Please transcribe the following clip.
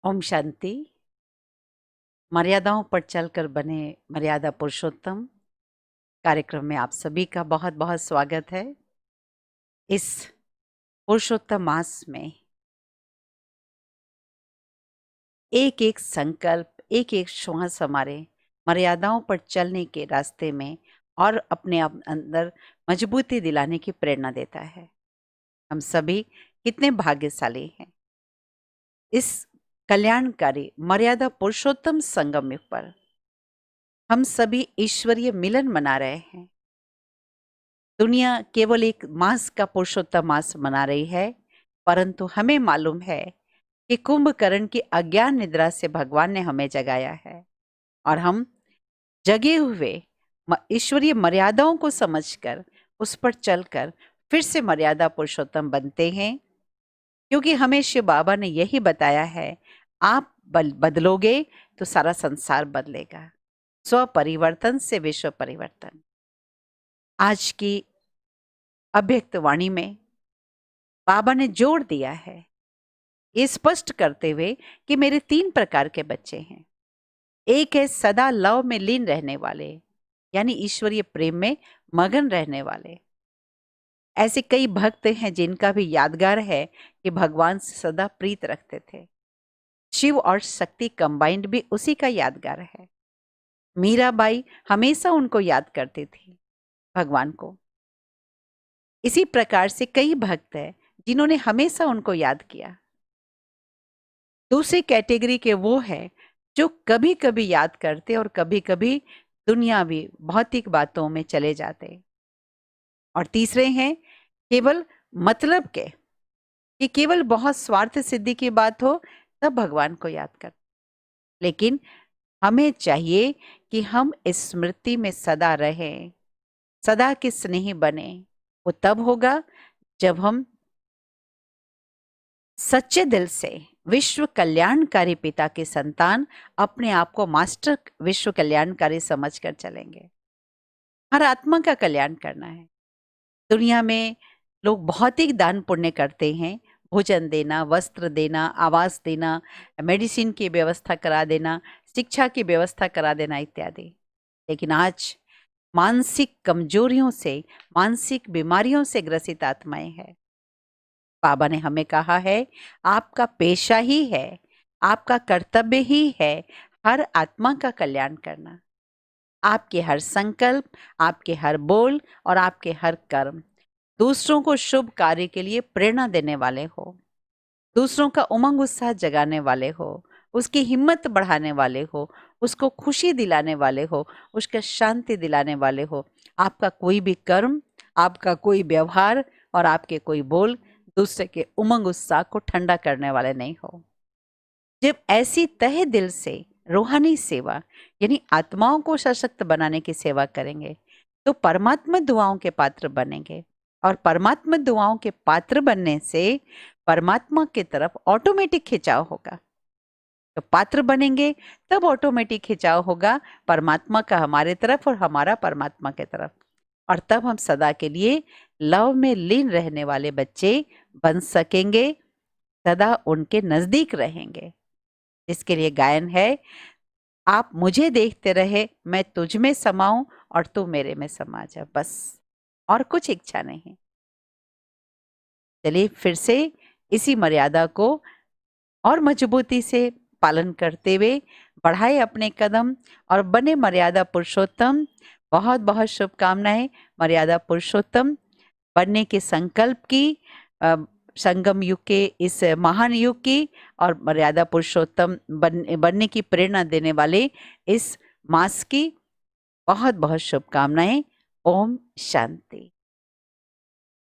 ओम शांति। मर्यादाओं पर चलकर बने मर्यादा पुरुषोत्तम कार्यक्रम में आप सभी का बहुत बहुत स्वागत है। इस पुरुषोत्तम मास में एक एक संकल्प, एक एक श्वास हमारे मर्यादाओं पर चलने के रास्ते में और अपने अंदर मजबूती दिलाने की प्रेरणा देता है। हम सभी कितने भाग्यशाली हैं। इस कल्याणकारी मर्यादा पुरुषोत्तम संगम युग पर हम सभी ईश्वरीय मिलन मना रहे हैं। दुनिया केवल एक मास का पुरुषोत्तम मास मना रही है, परंतु हमें मालूम है कि कुंभकर्ण की अज्ञान निद्रा से भगवान ने हमें जगाया है और हम जगे हुए ईश्वरीय मर्यादाओं को समझकर उस पर चलकर फिर से मर्यादा पुरुषोत्तम बनते हैं, क्योंकि हमें शिव बाबा ने यही बताया है, आप बदलोगे तो सारा संसार बदलेगा। स्व परिवर्तन से विश्व परिवर्तन। आज की अव्यक्त वाणी में बाबा ने जोड़ दिया है, ये स्पष्ट करते हुए कि मेरे 3 प्रकार के बच्चे हैं। एक है सदा लव में लीन रहने वाले, यानी ईश्वरीय प्रेम में मगन रहने वाले। ऐसे कई भक्त हैं जिनका भी यादगार है कि भगवान से सदा प्रीत रखते थे। शिव और शक्ति कंबाइंड भी उसी का यादगार है। मीराबाई हमेशा उनको याद करती थी, भगवान को। इसी प्रकार से कई भक्त हैं जिन्होंने हमेशा उनको याद किया। दूसरी कैटेगरी के वो हैं जो कभी कभी याद करते और कभी कभी दुनियावी भौतिक बातों में चले जाते। और तीसरे हैं केवल मतलब के, कि केवल बहुत स्वार्थ सिद्धि की बात हो तब भगवान को याद कर। लेकिन हमें चाहिए कि हम स्मृति में सदा रहें, सदा के स्नेही बने। वो तब होगा जब हम सच्चे दिल से विश्व कल्याणकारी पिता के संतान अपने आप को मास्टर विश्व कल्याणकारी समझकर चलेंगे। हर आत्मा का कल्याण करना है। दुनिया में लोग भौतिक दान पुण्य करते हैं, भोजन देना, वस्त्र देना, आवास देना, मेडिसिन की व्यवस्था करा देना, शिक्षा की व्यवस्था करा देना इत्यादि। लेकिन आज मानसिक कमजोरियों से, मानसिक बीमारियों से ग्रसित आत्माएं हैं। बाबा ने हमें कहा है, आपका पेशा ही है, आपका कर्तव्य ही है हर आत्मा का कल्याण करना। आपके हर संकल्प, आपके हर बोल और आपके हर कर्म दूसरों को शुभ कार्य के लिए प्रेरणा देने वाले हो, दूसरों का उमंग उत्साह जगाने वाले हो, उसकी हिम्मत बढ़ाने वाले हो, उसको खुशी दिलाने वाले हो, उसका शांति दिलाने वाले हो। आपका कोई भी कर्म, आपका कोई व्यवहार और आपके कोई बोल दूसरे के उमंग उत्साह को ठंडा करने वाले नहीं हो। जब ऐसी तहे दिल से रूहानी सेवा यानी आत्माओं को सशक्त बनाने की सेवा करेंगे तो परमात्मा दुआओं के पात्र बनेंगे, और परमात्मा दुआओं के पात्र बनने से परमात्मा की तरफ ऑटोमेटिक खिंचाव होगा। तो पात्र बनेंगे तब ऑटोमेटिक खिंचाव होगा परमात्मा का हमारे तरफ और हमारा परमात्मा के तरफ, और तब हम सदा के लिए लव में लीन रहने वाले बच्चे बन सकेंगे, सदा उनके नजदीक रहेंगे। इसके लिए गायन है, आप मुझे देखते रहे, मैं तुझ में समाऊं और तू मेरे में समा जा, बस और कुछ इच्छा नहीं। चलिए फिर से इसी मर्यादा को और मजबूती से पालन करते हुए बढ़ाए अपने कदम और बने मर्यादा पुरुषोत्तम। बहुत बहुत शुभकामनाएं मर्यादा पुरुषोत्तम बनने के संकल्प की, संगम युग के इस महान युग की, और मर्यादा पुरुषोत्तम बनने की प्रेरणा देने वाले इस मास की बहुत बहुत शुभकामनाएं। ओम शांति।